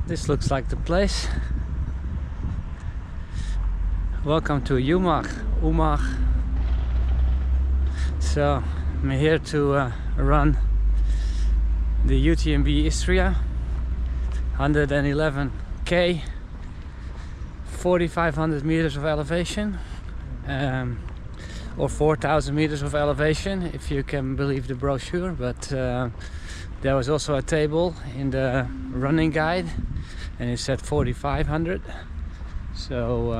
This looks like the place. Welcome to Umag. So I'm here to run the UTMB Istria, 111k, 4,500 meters of elevation, or 4,000 meters of elevation if you can believe the brochure, but there was also a table in the running guide and it said 4,500. So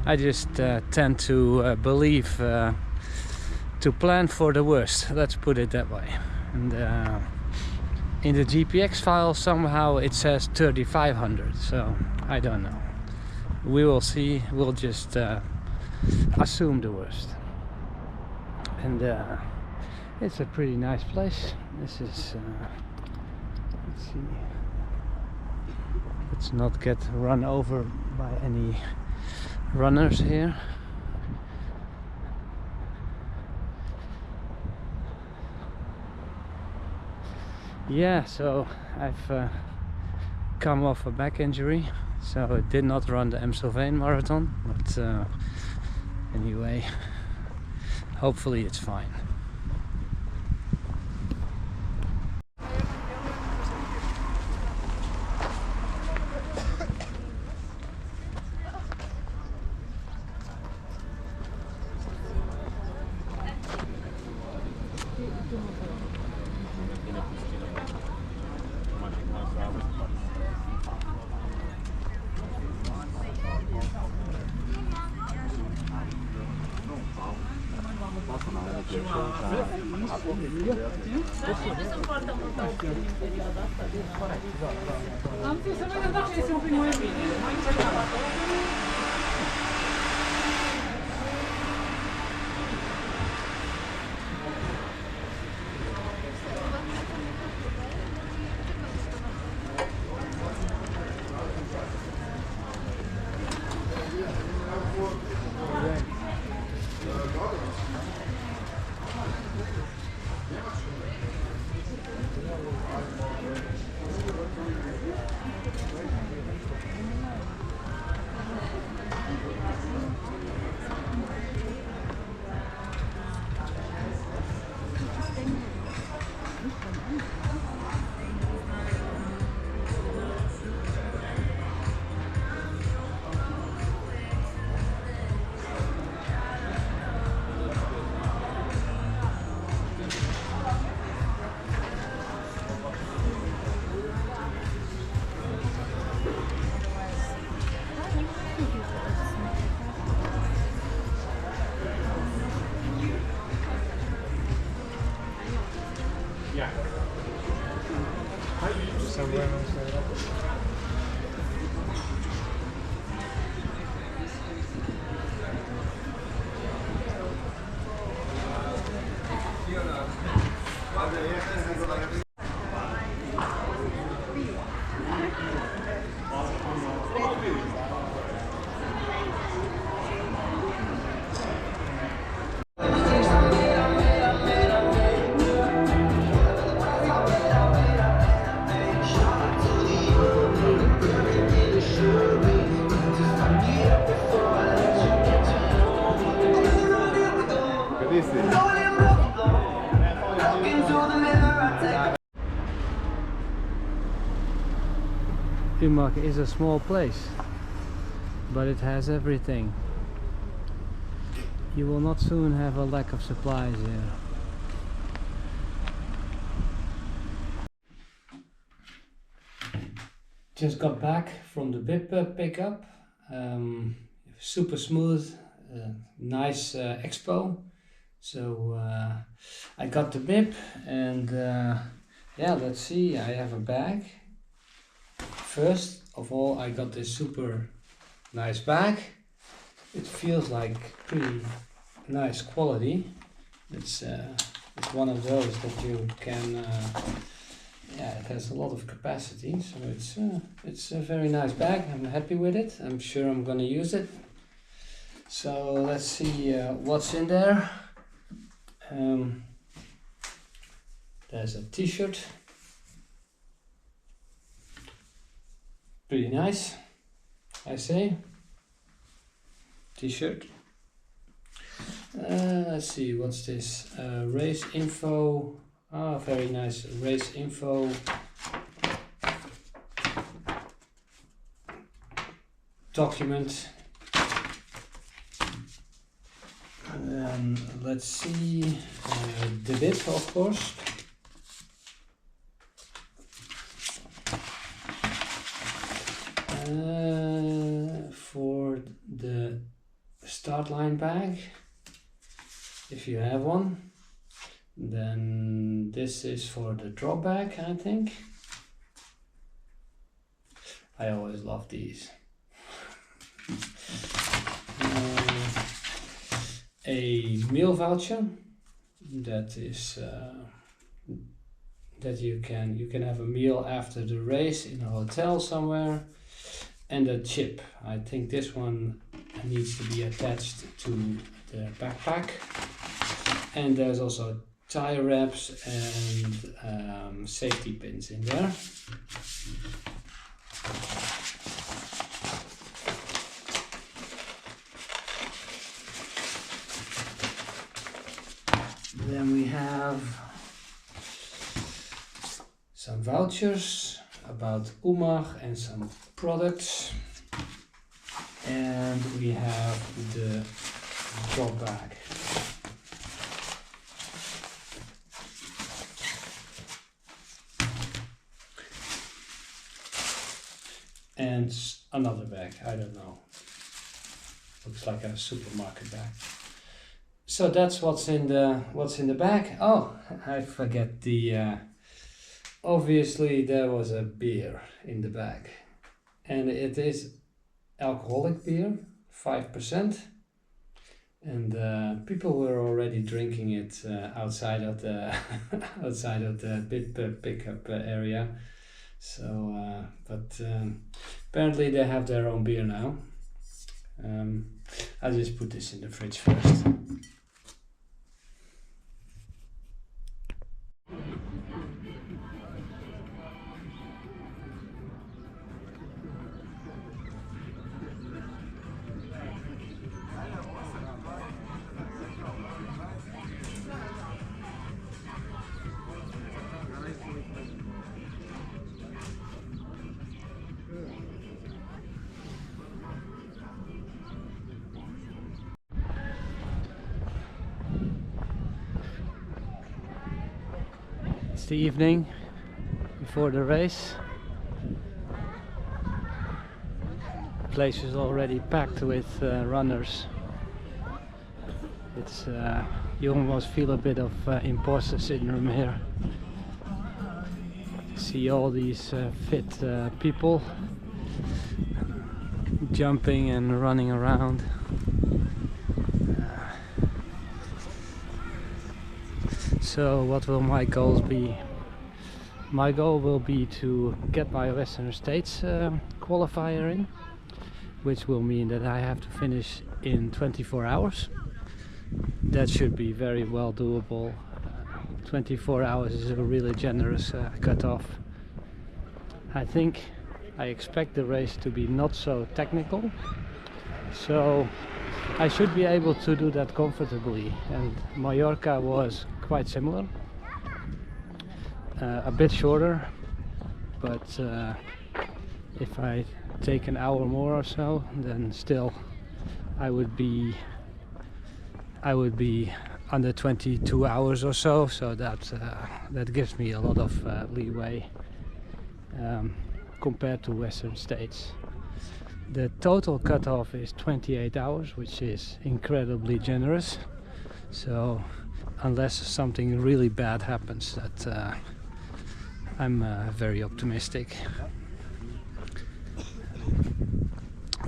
I just tend to believe, to plan for the worst, let's put it that way. And in the GPX file somehow it says 3,500, so I don't know. We will see, we'll just assume the worst. And it's a pretty nice place. This is, let's see, let's not get run over by any runners here. Yeah, so I've come off a back injury, so I did not run the Amstelveen marathon, but anyway, hopefully it's fine. Umag is a small place, but it has everything. You will not soon have a lack of supplies here. Just got back from the BIP pickup. Super smooth, nice expo. So I got the BIP and yeah, let's see, I have a bag. First of all, I got this super nice bag. It feels like pretty nice quality. It's one of those that you can, yeah, it has a lot of capacity, so it's a very nice bag. I'm happy with it. I'm sure I'm gonna use it. So let's see what's in there. There's a t-shirt. Pretty nice, I say. T-shirt. Let's see, what's this? Race info. Ah, very nice race info. Document. And then let's see, the bib, of course. For the start line bag, if you have one, then this is for the drop bag, I think. I always love these. A meal voucher that is that you can have a meal after the race in a hotel somewhere, and a chip. I think this one needs to be attached to the backpack. And there's also tie wraps and safety pins in there. Then we have some vouchers about UMAG and some products. And we have the drop bag. And another bag, I don't know. Looks like a supermarket bag. So that's what's in the bag. Oh, I forget the obviously there was a beer in the bag. And it is alcoholic beer, 5%. And people were already drinking it outside of the outside of the bib pickup area. So, but apparently they have their own beer now. I'll just put this in the fridge first. It's the evening before the race. The place is already packed with runners. It's you almost feel a bit of imposter syndrome here. See all these fit people jumping and running around. So what will my goals be? My goal will be to get my Western States qualifier in, which will mean that I have to finish in 24 hours. That should be very well doable. 24 hours is a really generous cutoff. I expect the race to be not so technical, so I should be able to do that comfortably. And Mallorca was quite similar, a bit shorter, but if I take an hour more or so, then still I would be under 22 hours or so. So that gives me a lot of leeway compared to Western States. The total cutoff is 28 hours, which is incredibly generous. So unless something really bad happens, that I'm very optimistic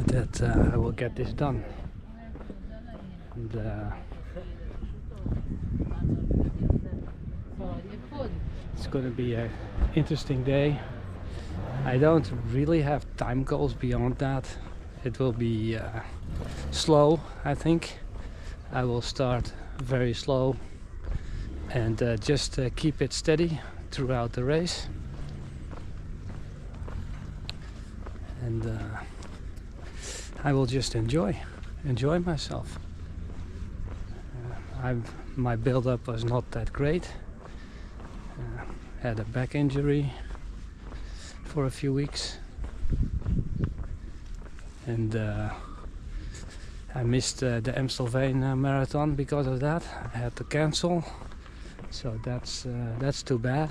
that I will get this done. And, it's going to be an interesting day. I don't really have time goals beyond that. It will be slow, I think. I will start very slow and just keep it steady throughout the race. and I will just enjoy myself. My build-up was not that great. Had a back injury for a few weeks, and I missed the Amstelveen marathon because of that. I had to cancel, so that's too bad.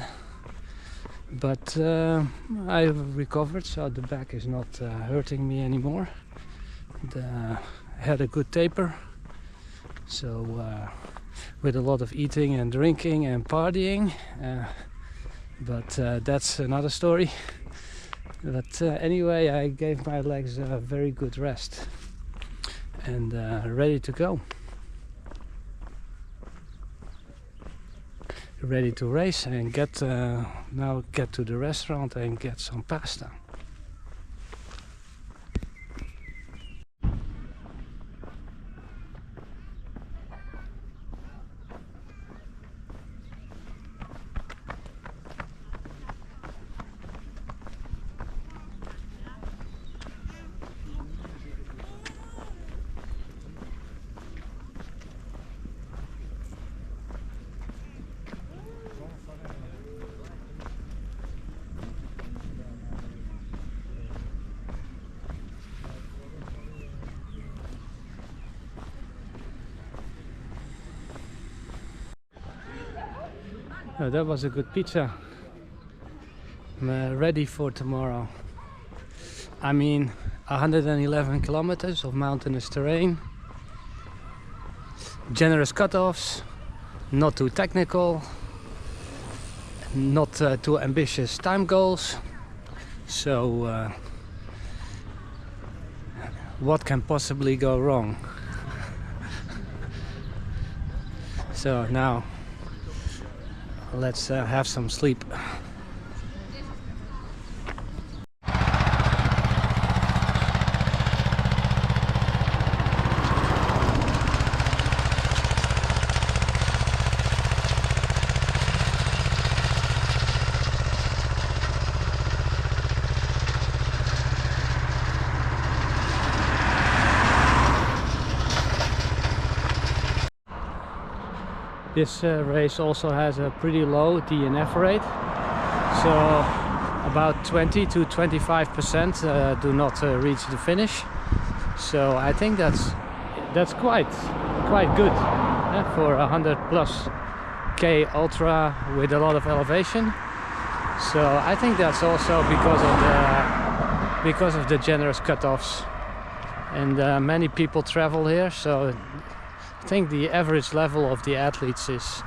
But I recovered, so the back is not hurting me anymore. I had a good taper, so with a lot of eating and drinking and partying, but that's another story. But anyway, I gave my legs a very good rest and ready to go. Ready to race and now get to the restaurant and get some pasta. Oh, that was a good pizza. I'm ready for tomorrow. I mean, 111 kilometers of mountainous terrain, generous cutoffs, not too technical, not too ambitious time goals. So what can possibly go wrong? So now let's have some sleep. This race also has a pretty low DNF rate, so about 20 to 25% do not reach the finish. So I think that's quite good for a 100+ ultra with a lot of elevation. So I think that's also because of the generous cutoffs, and many people travel here, so I think the average level of the athletes is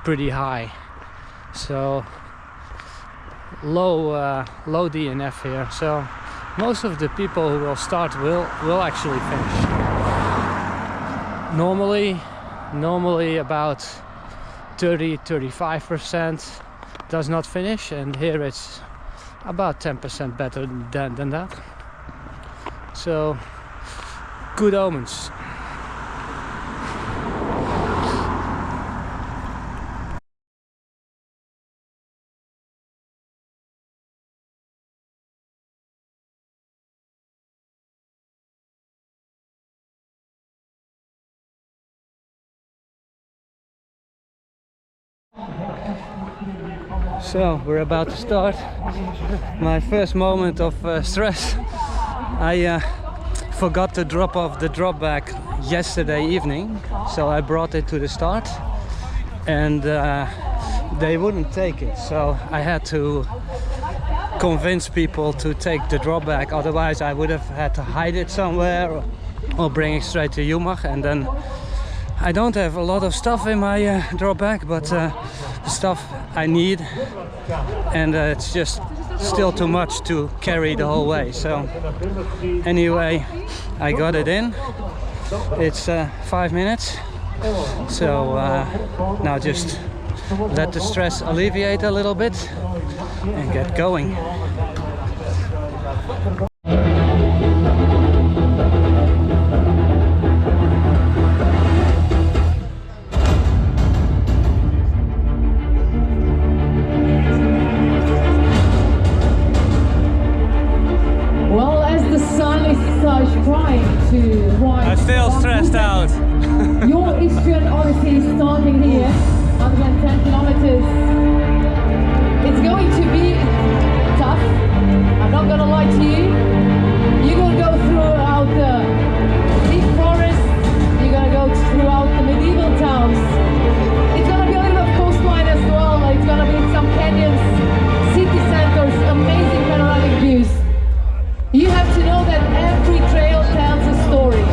pretty high. So low DNF here. So most of the people who will start will actually finish. Normally about 30-35% does not finish, and here it's about 10% better than that. So good omens. So we're about to start. My first moment of stress. I forgot to drop off the drop bag yesterday evening, so I brought it to the start, and they wouldn't take it. So I had to convince people to take the drop bag. Otherwise, I would have had to hide it somewhere or bring it straight to Jumach, and then I don't have a lot of stuff in my drop bag, but the stuff I need, and it's just still too much to carry the whole way. So anyway, I got it in. It's 5 minutes, so now just let the stress alleviate a little bit and get going. Well, son is trying to ride. I'm still stressed out. Your Istrian Odyssey is starting here, 110 kilometers. It's going to be tough. I'm not gonna lie to you. You're gonna go throughout the deep forest. You're gonna go throughout the medieval towns. It's gonna be a little bit of coastline as well. It's gonna be some canyons, city centers, amazing panoramic views. You have to know that every trail tells a story.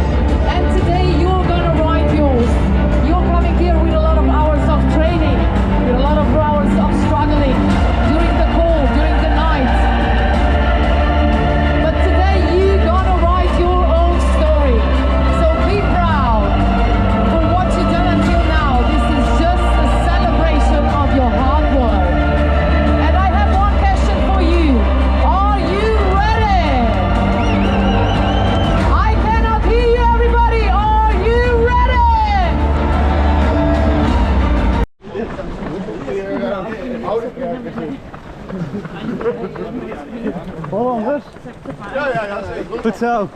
And today you're gonna ride yours. You're coming here with a lot of hours of training, with a lot of hours of struggling during the cold, during the night. But today you're gonna write your own story. So be proud for what you've done until now. This is just a celebration of your hard work. And I have one question for you. Are you ready? I cannot hear you, everybody. Are you ready? Vol anders? Ja, zeker. Goed zo.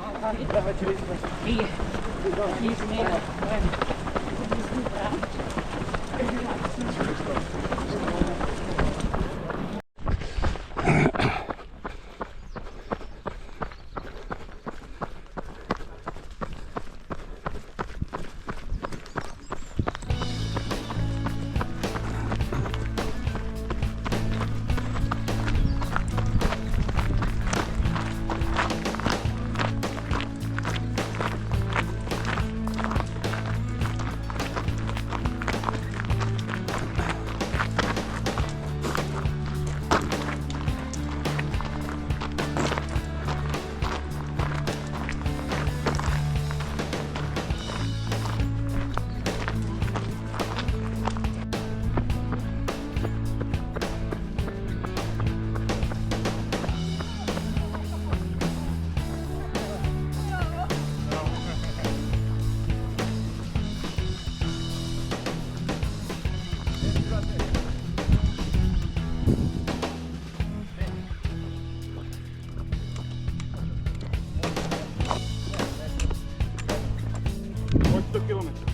Kilometer.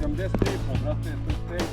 Ja, men det är strypmål, det är stryp.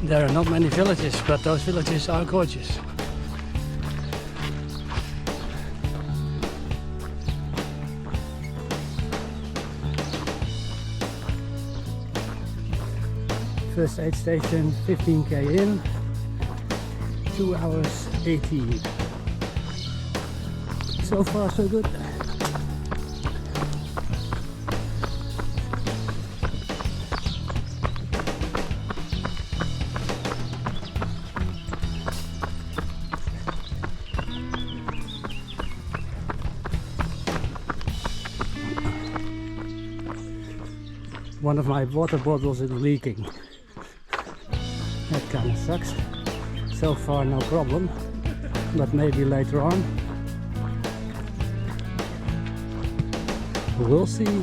There are not many villages, but those villages are gorgeous. First aid station, 15k in, 2 hours 18. So far so good. one of my water bottles is leaking. That kind of sucks. So far no problem, but maybe later on. We'll see.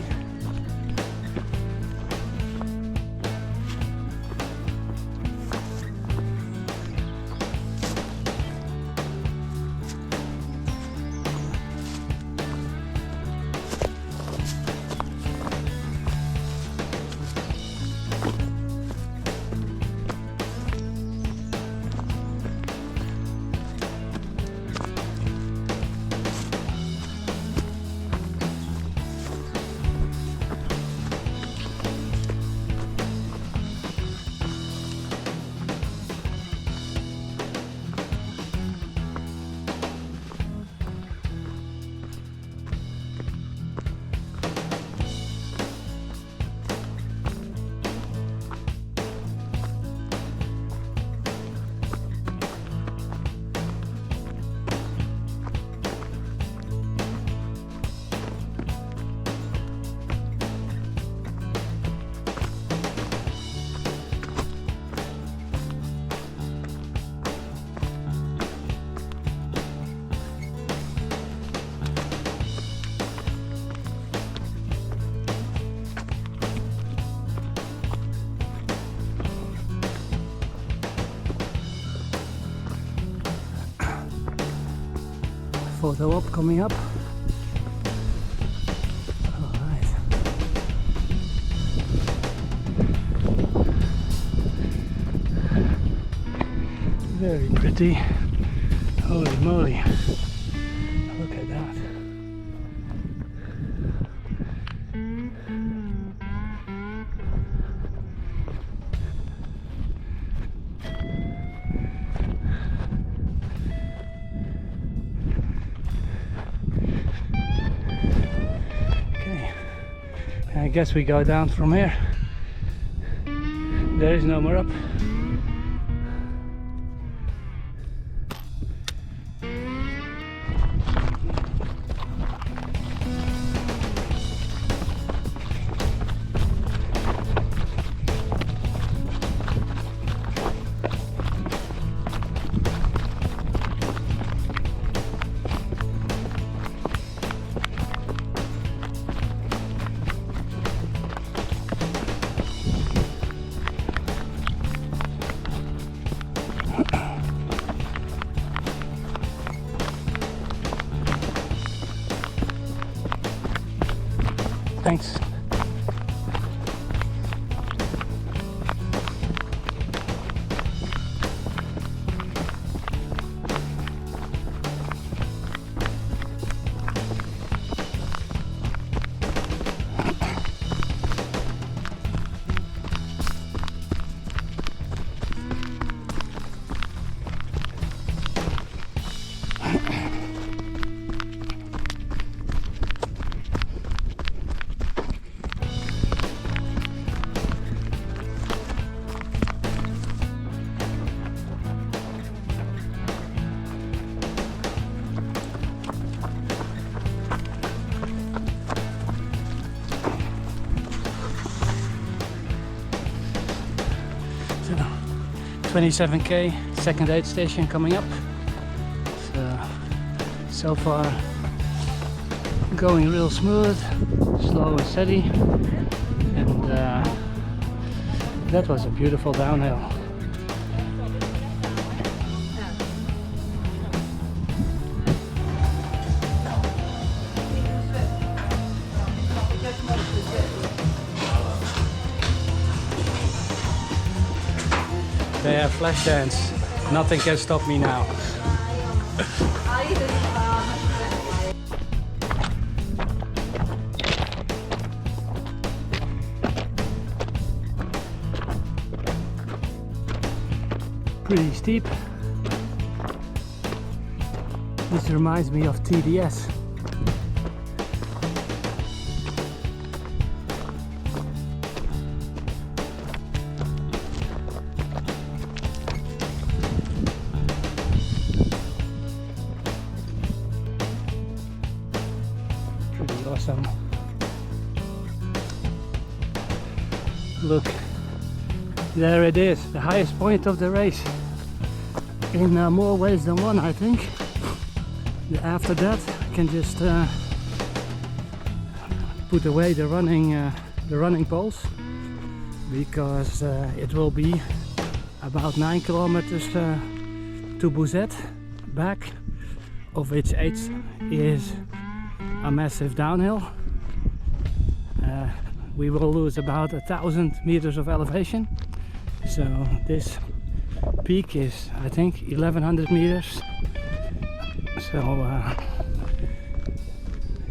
Photo op coming up. Alright. Very pretty. Holy moly. Look at that. I guess we go down from here. There is no more up. Thanks. So, 27k, second aid station coming up. So far going real smooth, slow and steady, and that was a beautiful downhill. They have flash dance. Nothing can stop me now. Pretty steep. This reminds me of TDS. Pretty awesome. look, there it is, the highest point of the race, in more ways than one, I think. After that I can just put away the running poles, because it will be about 9 kilometers to Buzet back, of which 8 is a massive downhill. We will lose about 1,000 meters of elevation, so this peak is, I think, 1,100 meters. So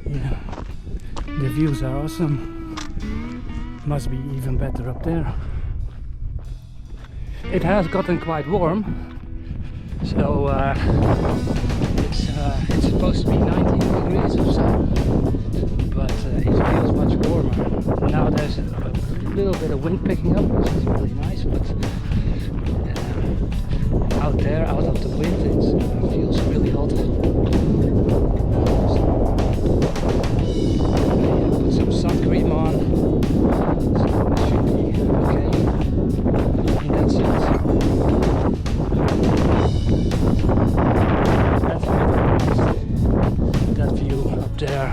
yeah, the views are awesome. Must be even better up there. It has gotten quite warm, so it's supposed to be 19 degrees or so, but it feels much warmer. Now there's a little bit of wind picking up, which is really nice, but out there, out of the wind, it feels really hot. Put some sun cream on, so it should be okay in that sense. That's really nice, that view up there.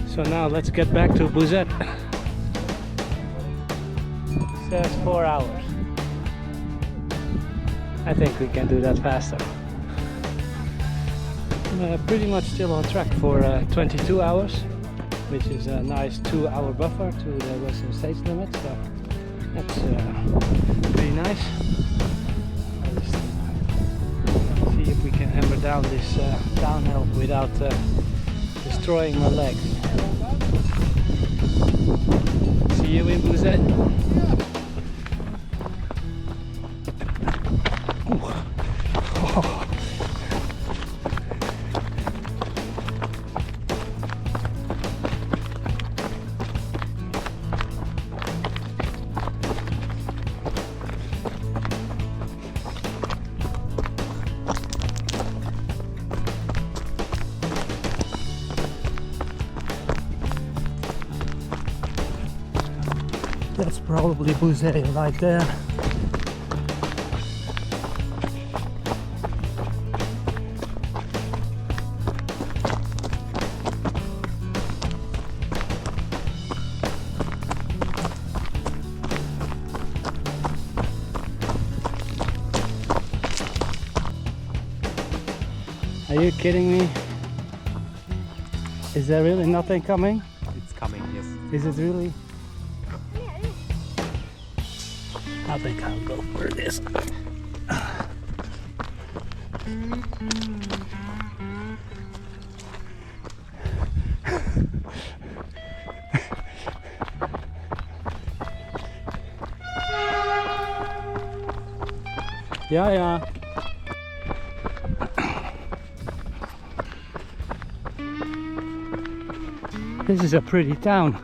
So now let's get back to Buzet. It says 4 hours. I think we can do that faster. Pretty much still on track for 22 hours, which is a nice 2-hour buffer to the Western States limit, so that's pretty nice. Let's see if we can hammer down this downhill without destroying my legs. See you in Buzet. That's probably Buzet right there. Are you kidding me? Is there really nothing coming? It's coming, yes. Is it really? I think I'll go for this. Yeah. This is a pretty town.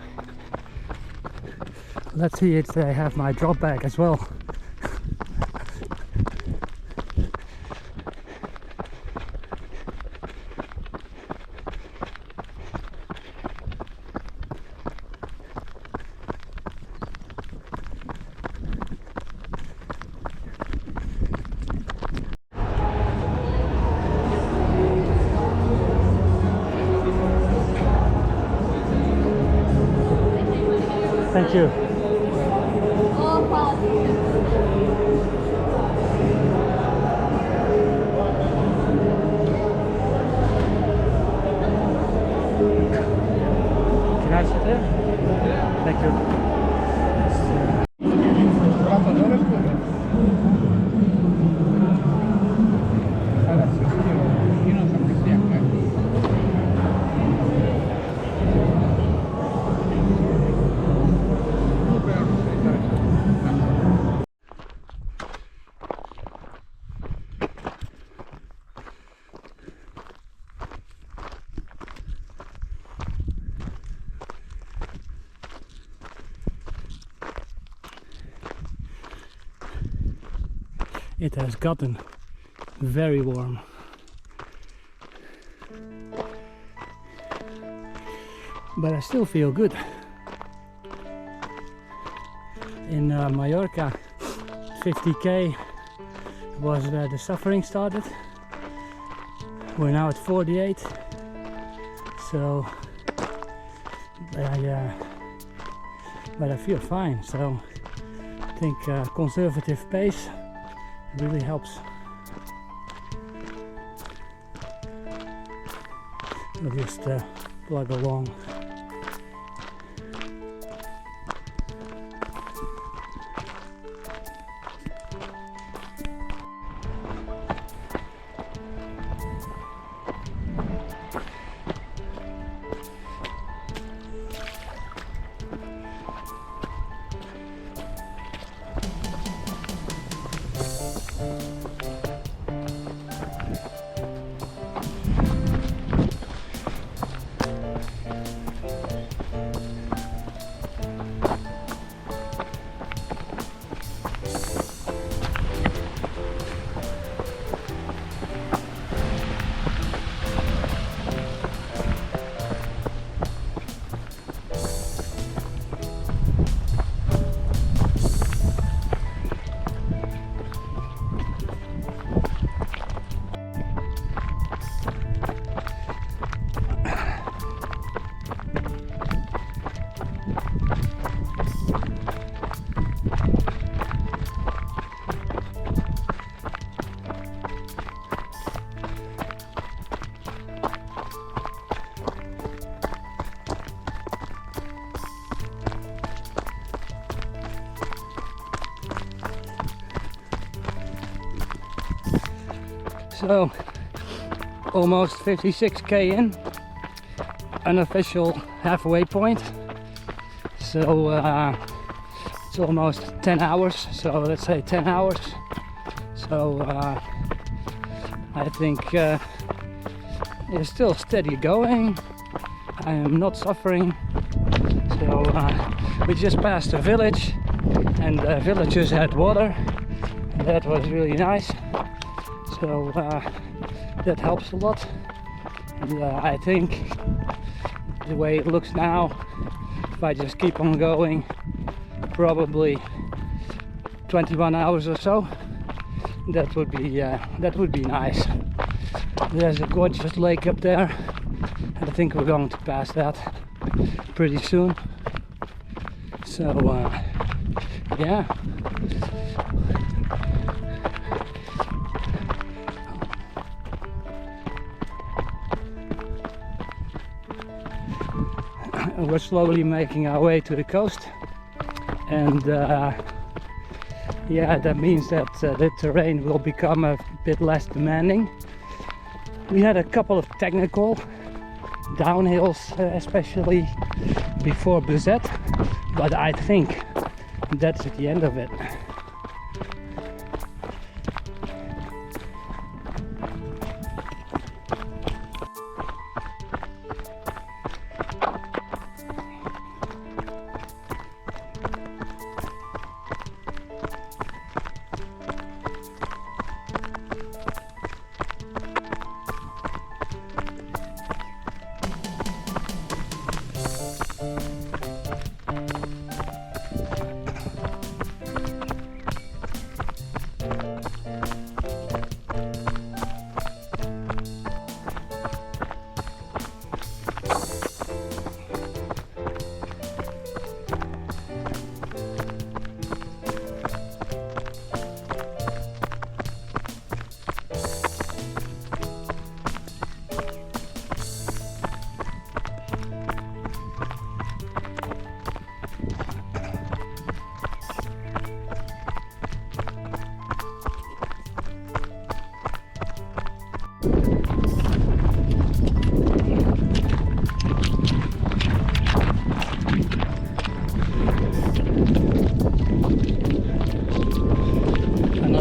Let's see if they have my drop bag as well. Thank you. Can I sit there? Thank you. it has gotten very warm. But I still feel good. In Mallorca, 50k was where the suffering started. We're now at 48, so but I feel fine. So I think conservative pace really helps. We'll just plug along. So almost 56k in, unofficial halfway point. So it's almost 10 hours, so let's say 10 hours. So I think it's still steady going. I am not suffering. So we just passed a village, and the villagers had water. That was really nice. So that helps a lot. And I think the way it looks now, if I just keep on going, probably 21 hours or so, that would be nice. There's a gorgeous lake up there, and I think we're going to pass that pretty soon. So yeah. We're slowly making our way to the coast, and yeah, that means that the terrain will become a bit less demanding. We had a couple of technical downhills, especially before Buzet, but I think that's at the end of it.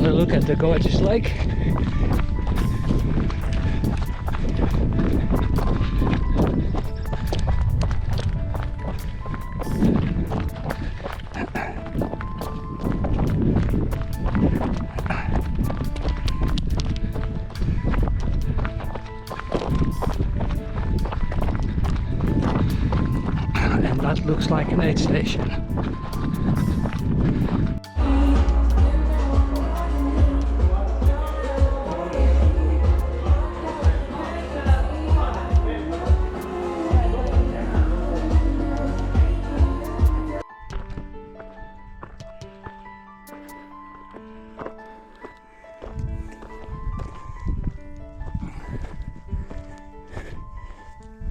Look at the gorgeous lake. that looks like an aid station.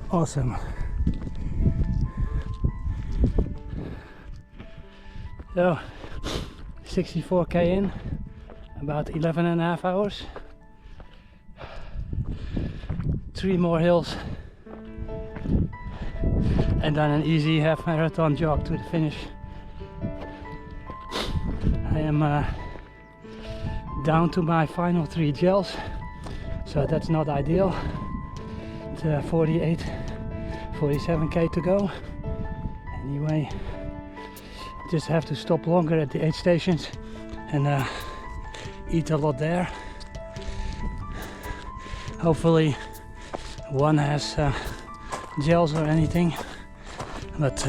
Awesome. So 64k in, about 11.5 hours. 3 more hills and then an easy half marathon jog to the finish. I am down to my final 3 gels, so that's not ideal. It's 47k to go. Anyway, just have to stop longer at the aid stations and eat a lot there. Hopefully one has gels or anything, but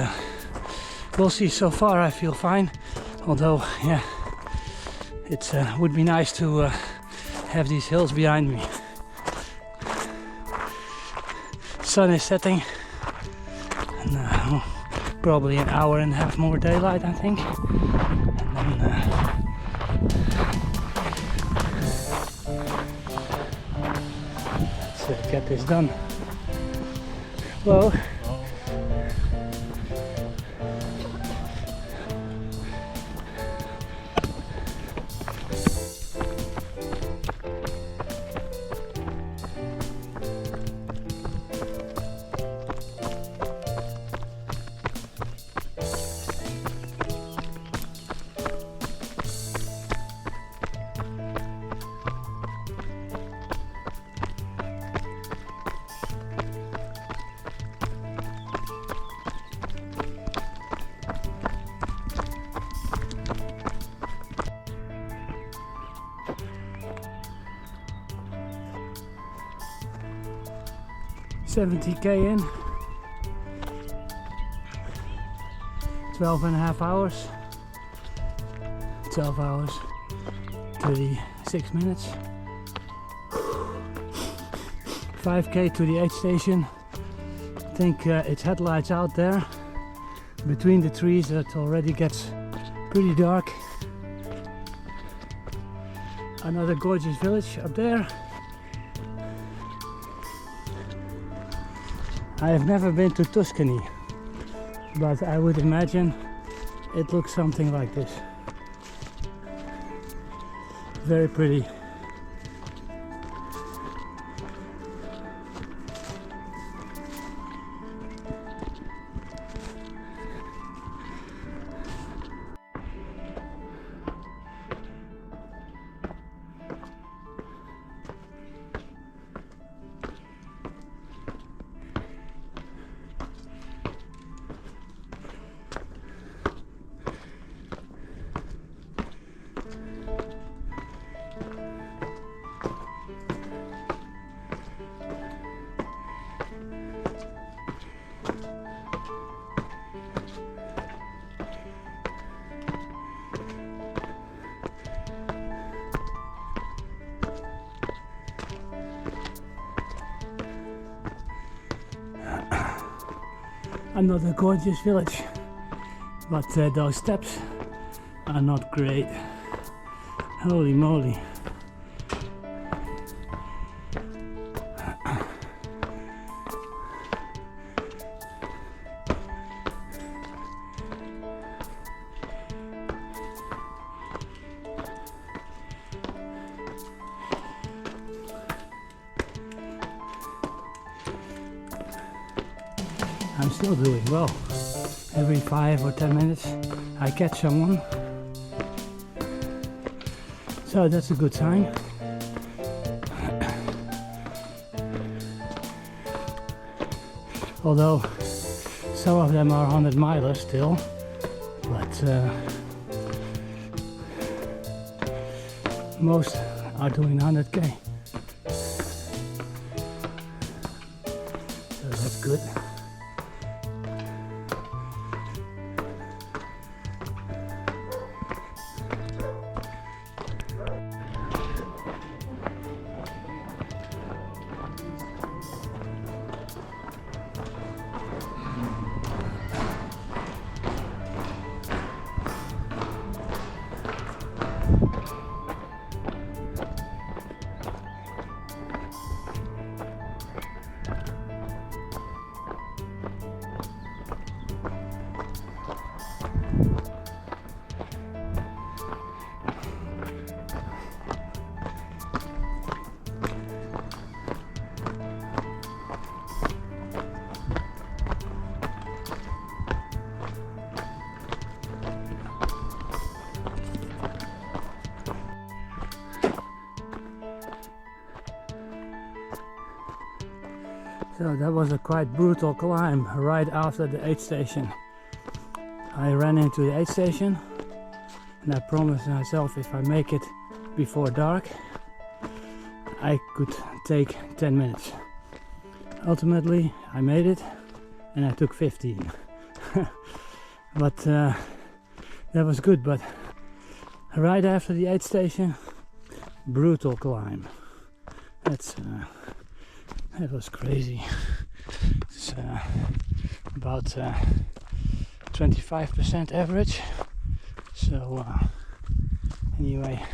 we'll see. So far I feel fine, although yeah, it would be nice to have these hills behind me. Sun is setting and probably an hour and a half more daylight, I think, and then let's get this done. Whoa. 70k in, 12.5 hours, 12 hours, 36 minutes, 5k to the aid station. I think it's headlights out there. Between the trees it already gets pretty dark. Another gorgeous village up there. I have never been to Tuscany, but I would imagine it looks something like this. Very pretty. Another gorgeous village, but those steps are not great. Holy moly. I'm still doing well. Every 5 or 10 minutes I catch someone. So that's a good sign. Although some of them are 100 milers still, but most are doing 100k. So that's good. So that was a quite brutal climb right after the aid station. I ran into the aid station and I promised myself if I make it before dark I could take 10 minutes. Ultimately I made it and I took 15. But that was good, but right after the aid station, brutal climb. That was crazy. It's about 25% average. So anyway,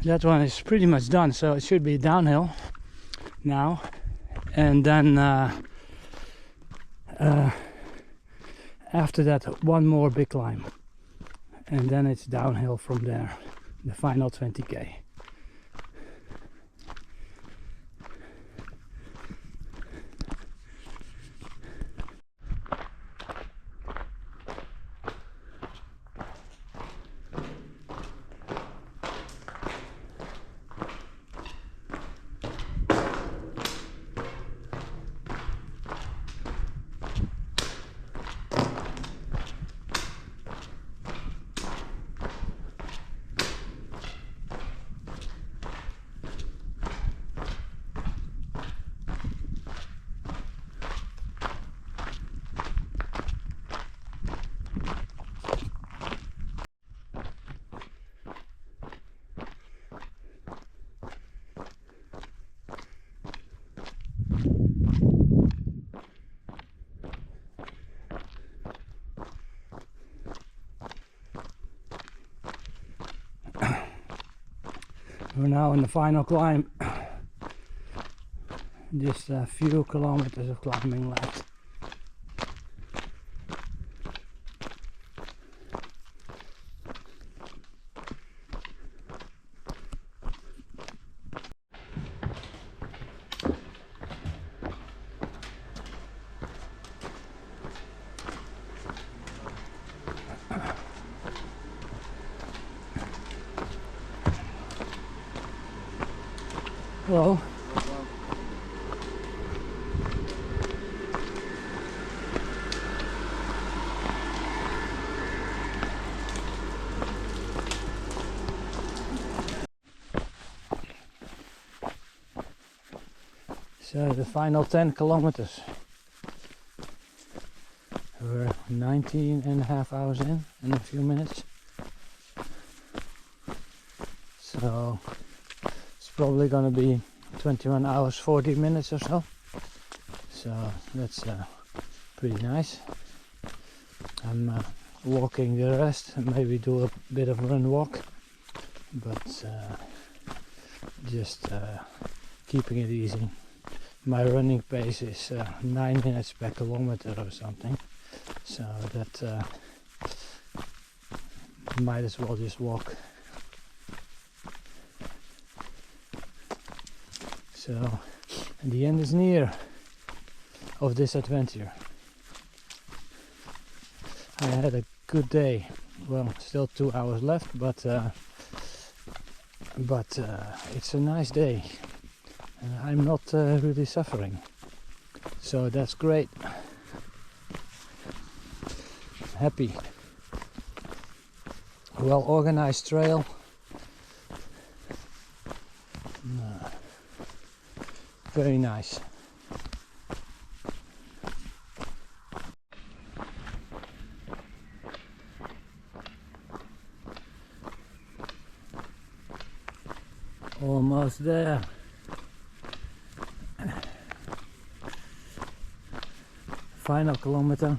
that one is pretty much done. So it should be downhill now, and then after that one more big climb, and then it's downhill from there, the final 20k. We're now in the final climb. Just a few kilometers of climbing left. Hello. So the final 10 kilometers. We're 19.5 hours in a few minutes. So it's probably gonna be 21 hours 40 minutes or so. So that's pretty nice. I'm walking the rest and maybe do a bit of run walk, but just keeping it easy. My running pace is 9 minutes per kilometer or something, so that might as well just walk. So the end is near of this adventure. I had a good day. Well, still 2 hours left, but it's a nice day. I'm not really suffering, so that's great. Happy. Well organized trail. Very nice. Almost there. Final kilometer.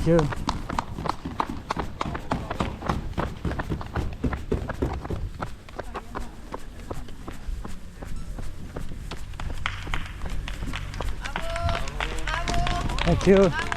Thank you. Thank you.